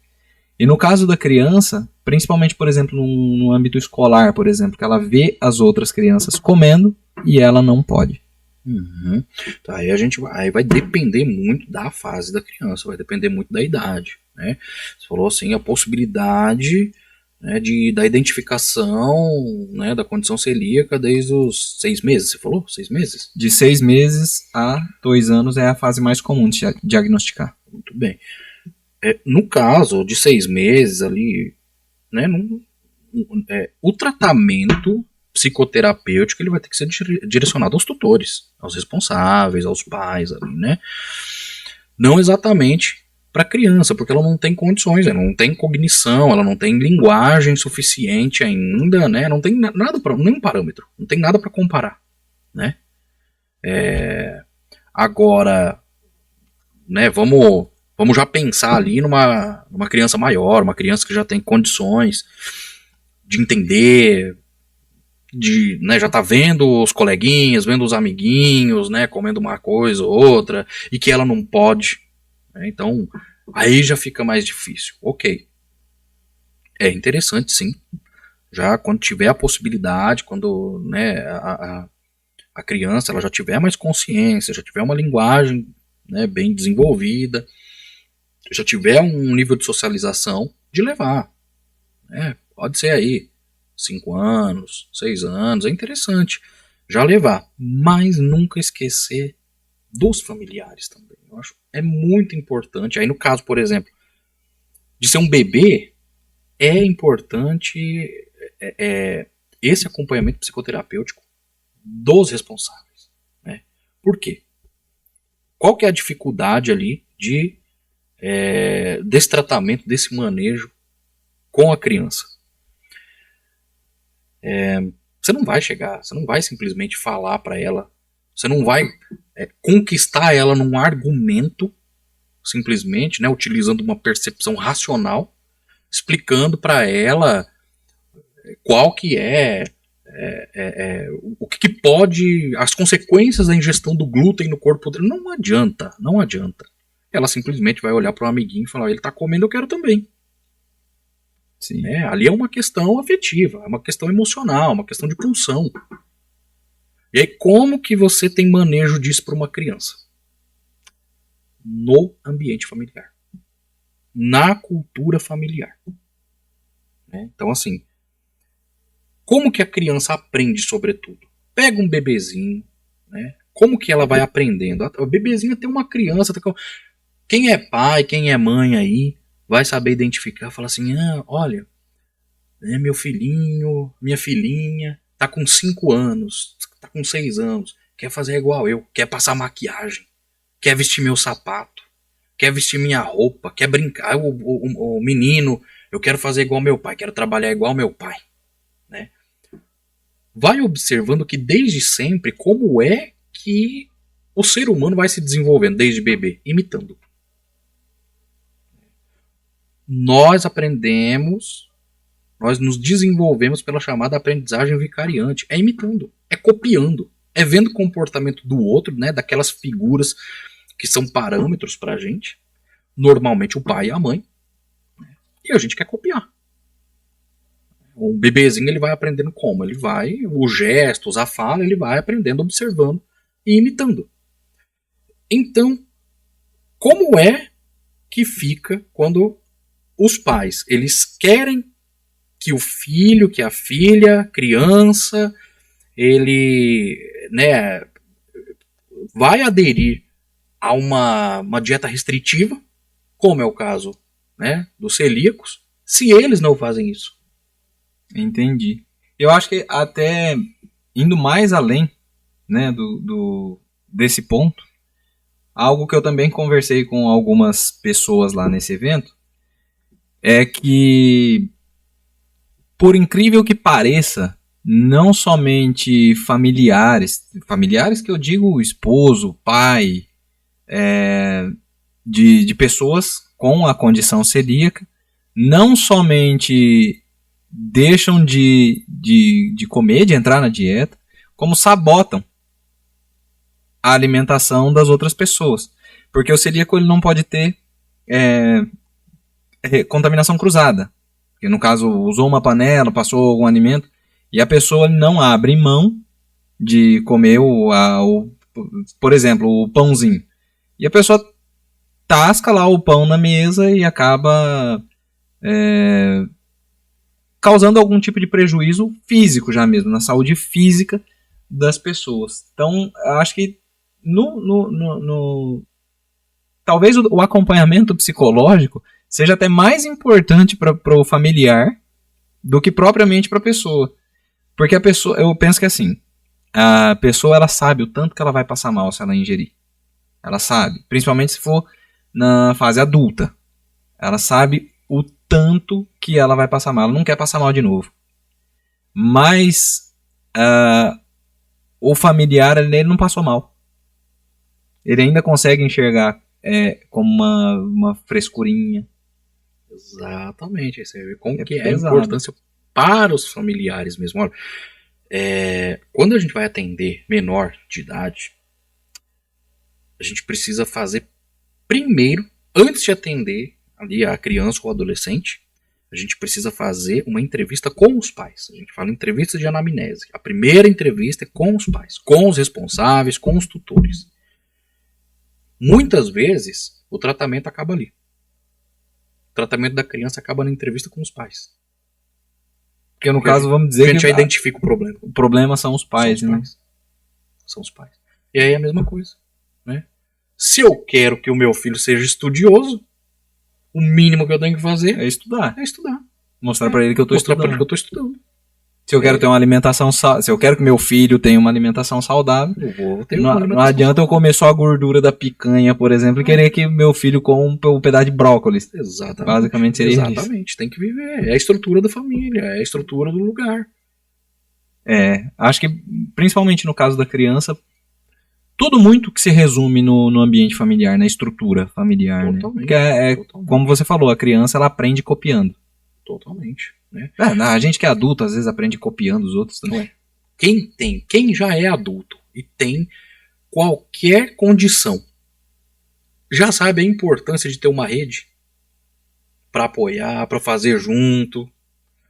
E no caso da criança, principalmente, por exemplo, no âmbito escolar, por exemplo, que ela vê as outras crianças comendo e ela não pode. Uhum. Tá, aí vai depender muito da fase da criança, vai depender muito da idade, né? Você falou assim, a possibilidade, né, da identificação, né, da condição celíaca desde os 6 meses, você falou? 6 meses? De 6 meses a 2 anos é a fase mais comum de diagnosticar. Muito bem. No caso de 6 meses ali, né, o tratamento psicoterapêutico ele vai ter que ser direcionado aos tutores, aos responsáveis, aos pais ali, né? Não exatamente para a criança, porque ela não tem condições, ela não tem cognição, ela não tem linguagem suficiente ainda, né? Não tem nada para nenhum parâmetro, não tem nada para comparar, né? Agora, né? Vamos já pensar ali numa criança maior, uma criança que já tem condições de entender, né, já tá vendo os coleguinhas, vendo os amiguinhos, né, comendo uma coisa ou outra, e que ela não pode, né, então aí já fica mais difícil. Ok, é interessante sim, já quando tiver a possibilidade, quando, né, a criança ela já tiver mais consciência, já tiver uma linguagem, né, bem desenvolvida, já tiver um nível de socialização, de levar, né, pode ser aí 5 anos, 6 anos, é interessante já levar, mas nunca esquecer dos familiares também. Eu acho é muito importante. Aí no caso, por exemplo, de ser um bebê, é importante esse acompanhamento psicoterapêutico dos responsáveis, né? Por quê? Qual que é a dificuldade ali de desse tratamento, desse manejo com a criança. Você não vai chegar, você não vai simplesmente falar para ela, você não vai conquistar ela num argumento, simplesmente, né, utilizando uma percepção racional, explicando para ela qual que o que pode, as consequências da ingestão do glúten no corpo dele. Não adianta, não adianta. Ela simplesmente vai olhar para um amiguinho e falar, ele tá comendo, eu quero também. Sim. Ali é uma questão afetiva, é uma questão emocional, uma questão de pulsão. E aí, como que você tem manejo disso para uma criança? No ambiente familiar. Na cultura familiar. Então, assim, como que a criança aprende sobre tudo? Pega um bebezinho, né? Como que ela vai aprendendo? O bebezinho tem uma criança. Quem é pai, quem é mãe aí, vai saber identificar, falar assim, olha, meu filhinho, minha filhinha, tá com 5 anos, tá com 6 anos, quer fazer igual eu, quer passar maquiagem, quer vestir meu sapato, quer vestir minha roupa, quer brincar, o menino, eu quero fazer igual meu pai, quero trabalhar igual meu pai, né? Vai observando que desde sempre, como é que o ser humano vai se desenvolvendo desde bebê, imitando. Nós aprendemos, nós nos desenvolvemos pela chamada aprendizagem vicariante. É imitando, é copiando, é vendo o comportamento do outro, né, daquelas figuras que são parâmetros pra gente, normalmente o pai e a mãe, né, e a gente quer copiar. O bebezinho ele vai aprendendo como? Ele vai, os gestos, a fala, ele vai aprendendo, observando e imitando. Então, como é que fica quando os pais, eles querem que o filho, que a filha, criança, ele, né, vai aderir a uma dieta restritiva, como é o caso, né, dos celíacos, se eles não fazem isso? Entendi. Eu acho que até indo mais além, né, desse ponto, algo que eu também conversei com algumas pessoas lá nesse evento, é que, por incrível que pareça, não somente familiares que eu digo esposo, pai, de pessoas com a condição celíaca, não somente deixam de comer, de entrar na dieta, como sabotam a alimentação das outras pessoas. Porque o celíaco ele não pode ter contaminação cruzada. Que no caso, usou uma panela, passou algum alimento, e a pessoa não abre mão de comer por exemplo, o pãozinho. E a pessoa tasca lá o pão na mesa e acaba causando algum tipo de prejuízo físico já mesmo, na saúde física das pessoas. Então, acho que talvez o acompanhamento psicológico seja até mais importante para o familiar do que propriamente para a pessoa. Porque a pessoa, eu penso que assim, a pessoa ela sabe o tanto que ela vai passar mal se ela ingerir. Ela sabe, principalmente se for na fase adulta. Ela sabe o tanto que ela vai passar mal. Ela não quer passar mal de novo. Mas o familiar ele não passou mal. Ele ainda consegue enxergar como uma frescurinha. Exatamente. Você vê como que é a pesado. importância para os familiares mesmo. Olha, quando a gente vai atender menor de idade, a gente precisa fazer primeiro, antes de atender ali a criança ou adolescente, a gente precisa fazer uma entrevista com os pais. A gente fala entrevista de anamnese. A primeira entrevista é com os pais, com os responsáveis, com os tutores. Muitas vezes, o tratamento acaba ali. O tratamento da criança acaba na entrevista com os pais. Porque no caso, vamos dizer que a gente já identifica o problema. O problema são os pais, né? São os pais. E aí é a mesma coisa, né? Se eu quero que o meu filho seja estudioso, o mínimo que eu tenho que fazer é estudar. É estudar. Mostrar pra ele que eu tô estudando. Mostrar pra ele que eu tô estudando. Se eu quero ter uma alimentação se eu quero que meu filho tenha uma alimentação saudável, não adianta eu comer só a gordura da picanha, por exemplo, e querer que meu filho coma um pedaço de brócolis. Exatamente. Basicamente seria isso. Exatamente, tem que viver. É a estrutura da família, é a estrutura do lugar. Acho que principalmente no caso da criança, tudo muito que se resume no ambiente familiar, na estrutura familiar. Totalmente. Né? Porque como você falou, a criança ela aprende copiando. Totalmente. Né? A gente que é adulto às vezes aprende copiando os outros também. Quem já é adulto e tem qualquer condição, já sabe a importância de ter uma rede para apoiar, para fazer junto,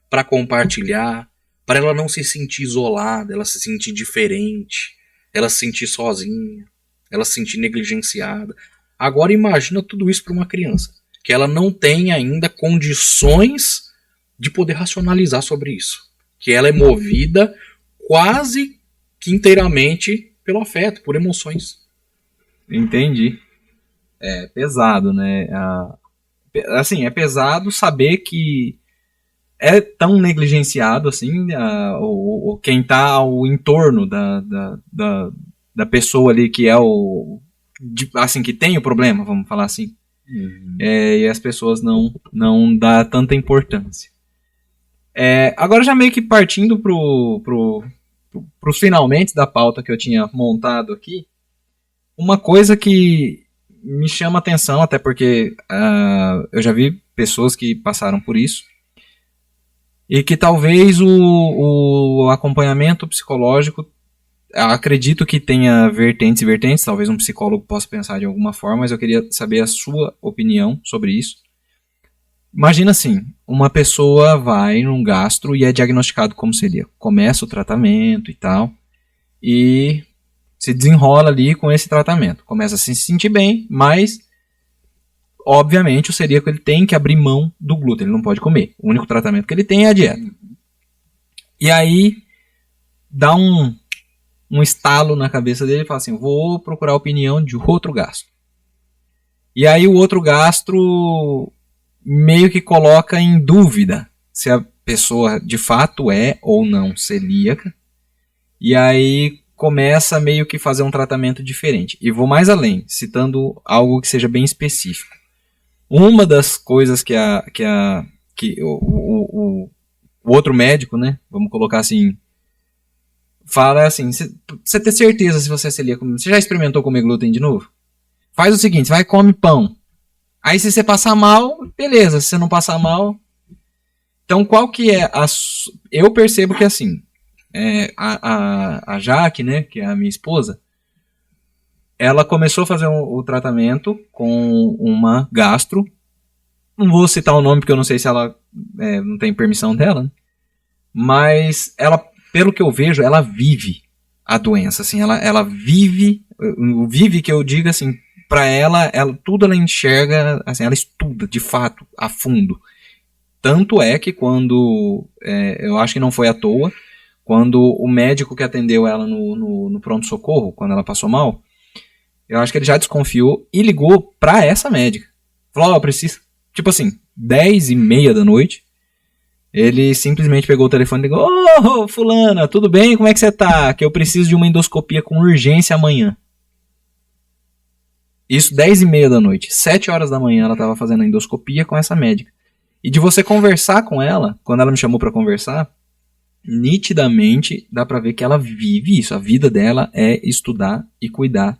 para compartilhar, para ela não se sentir isolada, ela se sentir diferente, ela se sentir sozinha, ela se sentir negligenciada. Agora imagina tudo isso para uma criança, que ela não tem ainda condições de poder racionalizar sobre isso, que ela é movida quase que inteiramente pelo afeto, por emoções. Entendi. É pesado, né? Assim, é pesado saber que é tão negligenciado assim quem tá ao entorno da pessoa ali que é assim, que tem o problema, vamos falar assim. E as pessoas não dão tanta importância. Agora já meio que partindo pros finalmente da pauta que eu tinha montado aqui, uma coisa que me chama atenção, até porque eu já vi pessoas que passaram por isso, e que talvez o acompanhamento psicológico, acredito que tenha vertentes e vertentes, talvez um psicólogo possa pensar de alguma forma, mas eu queria saber a sua opinião sobre isso. Imagina assim, uma pessoa vai num gastro e é diagnosticado como celíaco. Começa o tratamento e tal, e se desenrola ali com esse tratamento. Começa a se sentir bem, mas obviamente o celíaco ele tem que abrir mão do glúten, ele não pode comer. O único tratamento que ele tem é a dieta. E aí dá um estalo na cabeça dele e fala assim, vou procurar a opinião de outro gastro. E aí o outro gastro meio que coloca em dúvida se a pessoa de fato é ou não celíaca. E aí começa meio que fazer um tratamento diferente. E vou mais além, citando algo que seja bem específico. Uma das coisas que o outro médico, né, vamos colocar assim, fala assim, você tem certeza se você é celíaco? Você já experimentou comer glúten de novo? Faz o seguinte, vai e come pão. Aí se você passar mal, beleza, se você não passar mal... Então qual que é eu percebo que assim, a Jaque, né, que é a minha esposa, ela começou a fazer o tratamento com uma gastro, não vou citar o nome porque eu não sei se ela não tem permissão dela, né? Mas ela, pelo que eu vejo, ela vive a doença, assim, ela vive que eu digo assim, para ela tudo ela enxerga, assim, ela estuda de fato a fundo. Tanto é que quando, eu acho que não foi à toa, quando o médico que atendeu ela no pronto-socorro, quando ela passou mal, eu acho que ele já desconfiou e ligou pra essa médica. Falou, eu preciso, tipo assim, 10h30 da noite, ele simplesmente pegou o telefone e ligou, ô, fulana, tudo bem? Como é que você tá? Que eu preciso de uma endoscopia com urgência amanhã. Isso 10h30 da noite, 7 horas da manhã ela tava fazendo a endoscopia com essa médica. E de você conversar com ela, quando ela me chamou pra conversar, nitidamente dá pra ver que ela vive isso. A vida dela é estudar e cuidar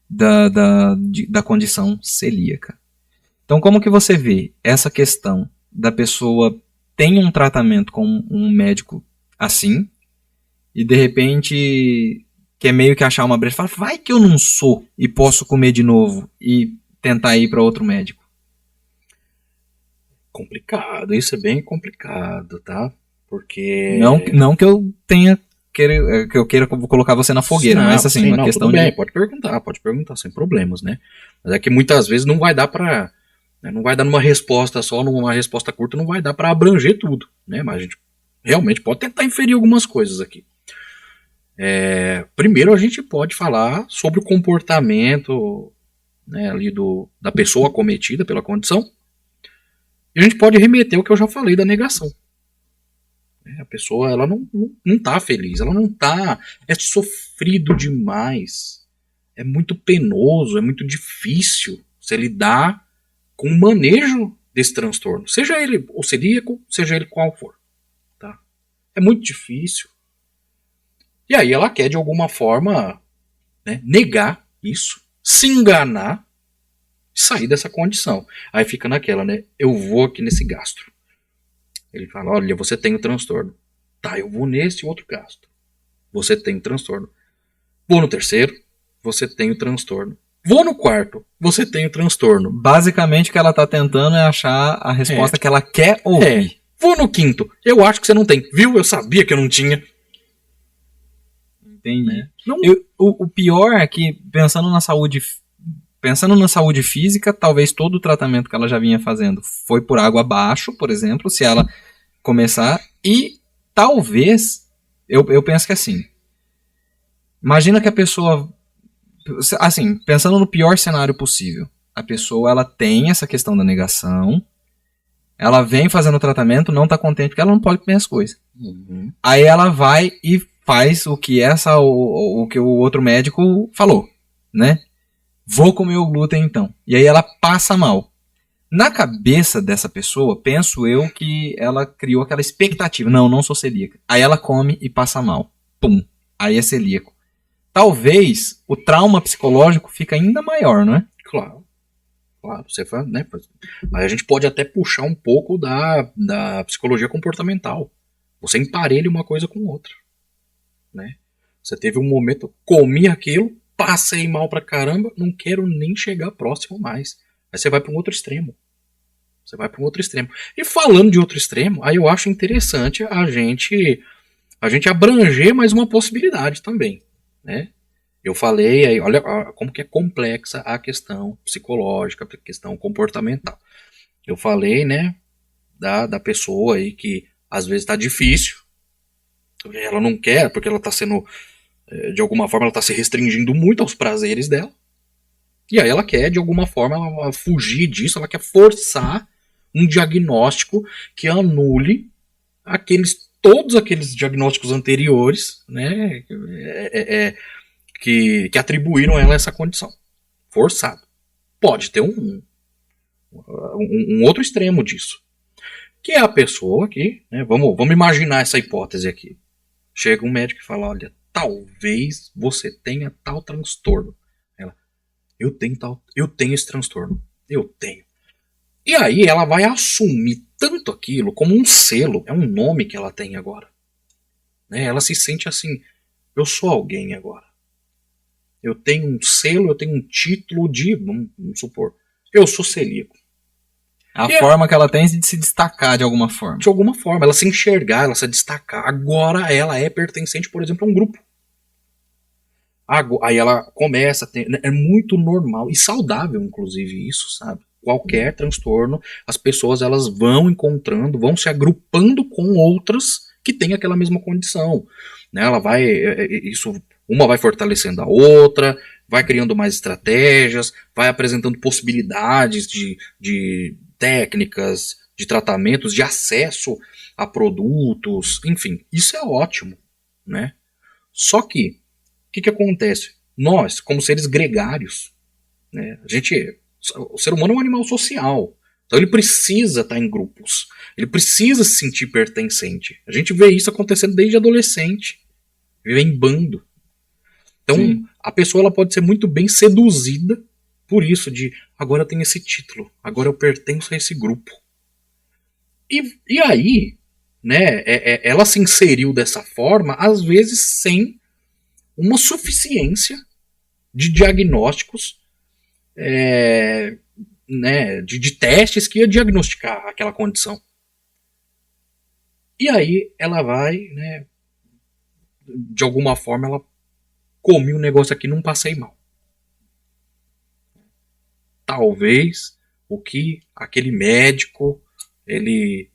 da condição celíaca. Então como que você vê essa questão da pessoa tem um tratamento com um médico assim, e de repente quer meio que achar uma brecha, fala, vai que eu não sou e posso comer de novo e tentar ir para outro médico? Complicado, isso é bem complicado, tá? Porque... Não que eu tenha que eu queira colocar você na fogueira, mas assim, uma questão tudo bem, pode perguntar sem problemas, né? Mas é que muitas vezes não vai dar pra, né, não vai dar numa resposta só, numa resposta curta, não vai dar pra abranger tudo, né? Mas a gente realmente pode tentar inferir algumas coisas aqui. Primeiro a gente pode falar sobre o comportamento, né, ali da pessoa acometida pela condição, e a gente pode remeter ao que eu já falei da negação. A pessoa, ela não tá feliz, ela não tá, é sofrido demais, é muito penoso, é muito difícil você lidar com o manejo desse transtorno, seja ele o celíaco, seja ele qual for, tá? É muito difícil. E aí ela quer de alguma forma, né, negar isso, se enganar, sair dessa condição. Aí fica naquela, né, eu vou aqui nesse gastro. Ele fala, olha, você tem o transtorno. Tá, eu vou nesse outro gastro. Você tem o transtorno. Vou no terceiro, você tem o transtorno. Vou no quarto, você tem o transtorno. Basicamente o que ela tá tentando é achar a resposta que ela quer ouvir. Vou no quinto, eu acho que você não tem. Viu? Eu sabia que eu não tinha. Entendi. O pior é que, pensando na saúde física, talvez todo o tratamento que ela já vinha fazendo foi por água abaixo, por exemplo, se ela começar. E talvez, eu penso que assim, imagina que a pessoa, assim, pensando no pior cenário possível, a pessoa ela tem essa questão da negação, ela vem fazendo o tratamento, não está contente porque ela não pode comer as coisas. Uhum. Aí ela vai e faz o que o que o outro médico falou, né? Vou comer o glúten então. E aí ela passa mal. Na cabeça dessa pessoa, penso eu que ela criou aquela expectativa. Não sou celíaca. Aí ela come e passa mal. Pum. Aí é celíaco. Talvez o trauma psicológico fica ainda maior, não é? Claro. Você fala, né? Aí a gente pode até puxar um pouco da psicologia comportamental. Você emparelha uma coisa com outra, né? Você teve um momento, comi aquilo, passei mal pra caramba, não quero nem chegar próximo mais. Aí você vai para um outro extremo. E falando de outro extremo, aí eu acho interessante a gente abranger mais uma possibilidade também, né? Eu falei aí, olha como que é complexa a questão psicológica, a questão comportamental. Eu falei, né, da pessoa aí que às vezes está difícil, ela não quer, porque ela está sendo, de alguma forma, ela está se restringindo muito aos prazeres dela. E aí ela quer, de alguma forma, ela fugir disso, ela quer forçar um diagnóstico que anule todos aqueles diagnósticos anteriores, né, que atribuíram a ela essa condição. Forçado. Pode ter um outro extremo disso. Que é a pessoa que, né, vamos imaginar essa hipótese aqui. Chega um médico e fala, olha, talvez você tenha tal transtorno. Ela, eu tenho esse transtorno. Eu tenho. E aí ela vai assumir tanto aquilo como um selo, é um nome que ela tem agora. Né? Ela se sente assim, eu sou alguém agora. Eu tenho um selo, eu tenho um título de, vamos supor, eu sou celíaco. A forma que ela tem de se destacar de alguma forma. De alguma forma, ela se enxergar, ela se destacar. Agora ela é pertencente, por exemplo, a um grupo. Aí ela começa a ter... É muito normal e saudável, inclusive, isso, sabe? Qualquer transtorno, as pessoas elas vão encontrando, vão se agrupando com outras que têm aquela mesma condição. Né? Ela vai... Uma vai fortalecendo a outra, vai criando mais estratégias, vai apresentando possibilidades de técnicas, de tratamentos, de acesso a produtos, enfim, isso é ótimo, né? Só que, o que acontece? Nós, como seres gregários, né, o ser humano é um animal social, então ele precisa estar em grupos, ele precisa se sentir pertencente. A gente vê isso acontecendo desde adolescente, viver em bando. Então, sim, a pessoa ela pode ser muito bem seduzida por isso de, agora eu tenho esse título, agora eu pertenço a esse grupo. E aí, né, ela se inseriu dessa forma, às vezes sem uma suficiência de diagnósticos, né, de testes que ia diagnosticar aquela condição. E aí ela vai, né, de alguma forma, ela comi um negócio aqui e não passei mal. Talvez o que aquele médico ele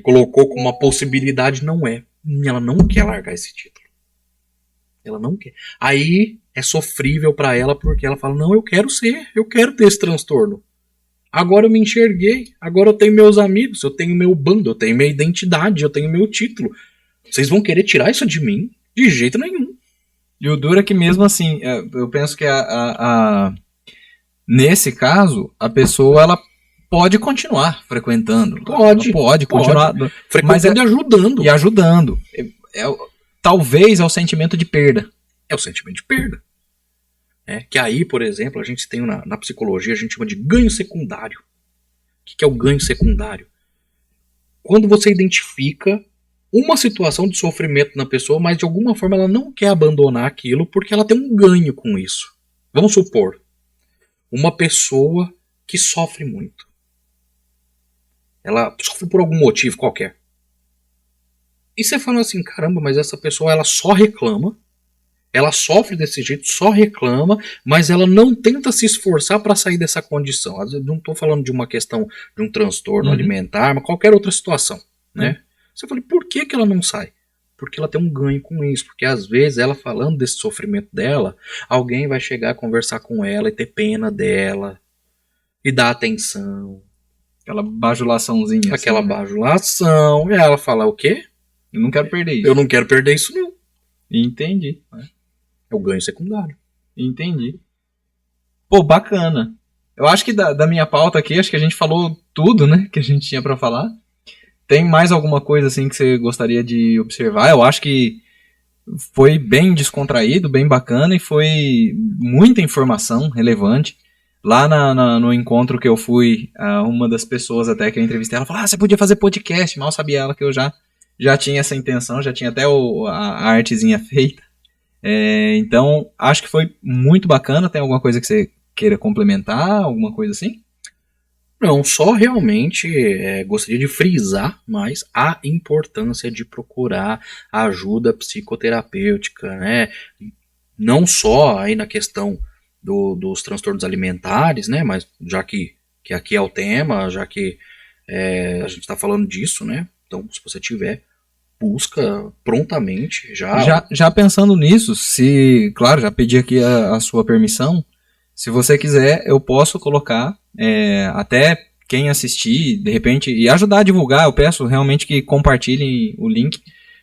colocou como uma possibilidade não é. Ela não quer largar esse título. Ela não quer. Aí é sofrível para ela porque ela fala, não, eu quero ter esse transtorno. Agora eu me enxerguei, agora eu tenho meus amigos, eu tenho meu bando, eu tenho minha identidade, eu tenho meu título. Vocês vão querer tirar isso de mim? De jeito nenhum. E o duro é que mesmo assim, eu penso que nesse caso, a pessoa ela pode continuar frequentando. Pode continuar. Frequentando e ajudando. E ajudando. Talvez é o sentimento de perda. É o sentimento de perda. Que aí, por exemplo, a gente tem na psicologia, a gente chama de ganho secundário. O que é o ganho secundário? Quando você identifica uma situação de sofrimento na pessoa, mas de alguma forma ela não quer abandonar aquilo porque ela tem um ganho com isso. Vamos supor, uma pessoa que sofre muito. Ela sofre por algum motivo qualquer. E você fala assim, caramba, mas essa pessoa ela só reclama, ela sofre desse jeito, só reclama, mas ela não tenta se esforçar para sair dessa condição. Às vezes não estou falando de uma questão de um transtorno alimentar, mas qualquer outra situação, né? Você fala, por que ela não sai? Porque ela tem um ganho com isso. Porque às vezes ela falando desse sofrimento dela, alguém vai chegar, conversar com ela e ter pena dela. E dar atenção. Aquela bajulaçãozinha. Aquela assim, bajulação. E ela fala, o quê? Eu não quero perder isso. Eu não quero perder isso não. Entendi. É o ganho secundário. Entendi. Pô, bacana. Eu acho que da minha pauta aqui, acho que a gente falou tudo, né? Que a gente tinha pra falar. Tem mais alguma coisa assim que você gostaria de observar? Eu acho que foi bem descontraído, bem bacana e foi muita informação relevante. Lá no encontro que eu fui, uma das pessoas até que eu entrevistei, ela falou, você podia fazer podcast. Mal sabia ela que eu já tinha essa intenção, já tinha até a artezinha feita. Então, acho que foi muito bacana. Tem alguma coisa que você queira complementar? Alguma coisa assim? Não, só realmente gostaria de frisar mais a importância de procurar ajuda psicoterapêutica, né? Não só aí na questão dos transtornos alimentares, né? Mas já que aqui é o tema, já que a gente está falando disso, né? Então, se você tiver, busca prontamente já pensando nisso, claro, já pedi aqui a sua permissão. Se você quiser, eu posso colocar até quem assistir, de repente, e ajudar a divulgar. Eu peço realmente que compartilhem o link,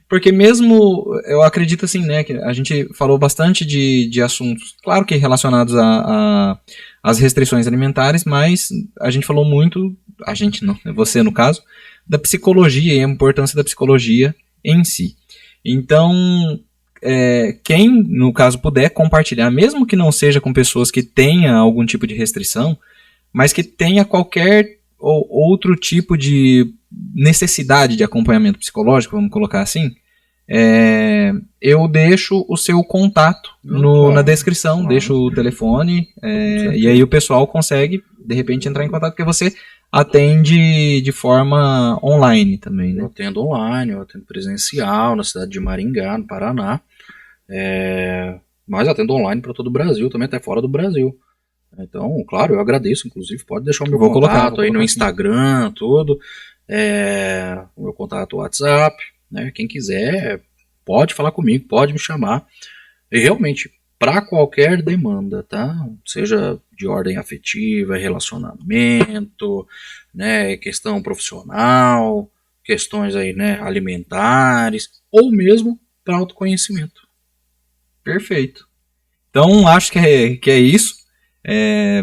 porque mesmo, eu acredito assim, né, que a gente falou bastante de assuntos, claro que relacionados às restrições alimentares, mas a gente falou muito, a gente não, você no caso, da psicologia e a importância da psicologia em si. Então, quem, no caso, puder compartilhar, mesmo que não seja com pessoas que tenham algum tipo de restrição, mas que tenha qualquer outro tipo de necessidade de acompanhamento psicológico, vamos colocar assim, eu deixo o seu contato na descrição, deixo o telefone, e aí o pessoal consegue, de repente, entrar em contato, porque você atende de forma online também, né? Eu atendo online, eu atendo presencial na cidade de Maringá, no Paraná. Mas atendo online para todo o Brasil, também até fora do Brasil. Então, claro, eu agradeço, inclusive, pode deixar o meu contato aí no Instagram, tudo. O meu contato WhatsApp, né? Quem quiser pode falar comigo, pode me chamar. E realmente, para qualquer demanda, tá? Seja de ordem afetiva, relacionamento, né? Questão profissional, questões aí, né? Alimentares, ou mesmo para autoconhecimento. Perfeito. Então, acho que é isso.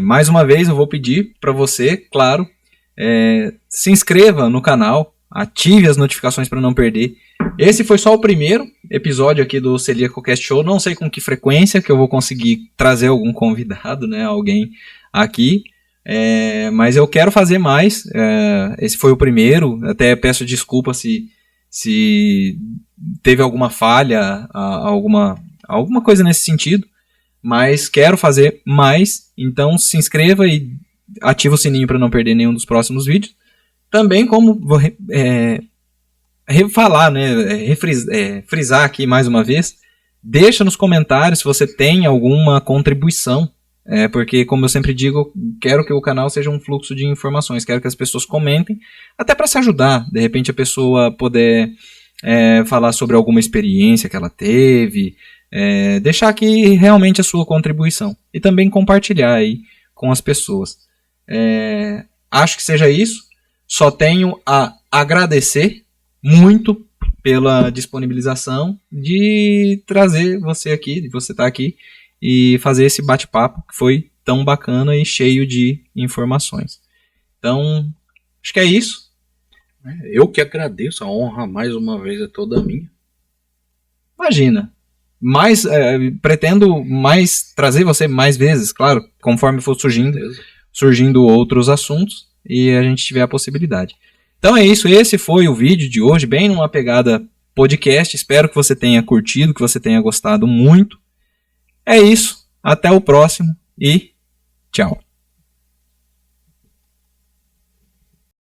Mais uma vez, eu vou pedir para você, claro, se inscreva no canal, ative as notificações para não perder. Esse foi só o primeiro episódio aqui do CelíacoCast Show. Não sei com que frequência que eu vou conseguir trazer algum convidado, né, alguém aqui. Mas eu quero fazer mais. Esse foi o primeiro. Até peço desculpa se teve alguma falha, alguma coisa nesse sentido, mas quero fazer mais, então se inscreva e ativa o sininho para não perder nenhum dos próximos vídeos. Também, como vou refalar, né, frisar aqui mais uma vez, deixa nos comentários se você tem alguma contribuição, porque, como eu sempre digo, quero que o canal seja um fluxo de informações, quero que as pessoas comentem, até para se ajudar, de repente a pessoa poder falar sobre alguma experiência que ela teve, deixar aqui realmente a sua contribuição e também compartilhar aí com as pessoas. acho que seja isso. Só tenho a agradecer muito pela disponibilização de trazer você aqui, de você estar aqui e fazer esse bate-papo que foi tão bacana e cheio de informações. Então, acho que é isso. Eu que agradeço, a honra mais uma vez é toda minha. Imagina, pretendo mais trazer você mais vezes, claro, conforme for surgindo outros assuntos e a gente tiver a possibilidade. Então é isso, esse foi o vídeo de hoje, bem numa pegada podcast. Espero que você tenha curtido, que você tenha gostado muito. É isso, até o próximo e tchau.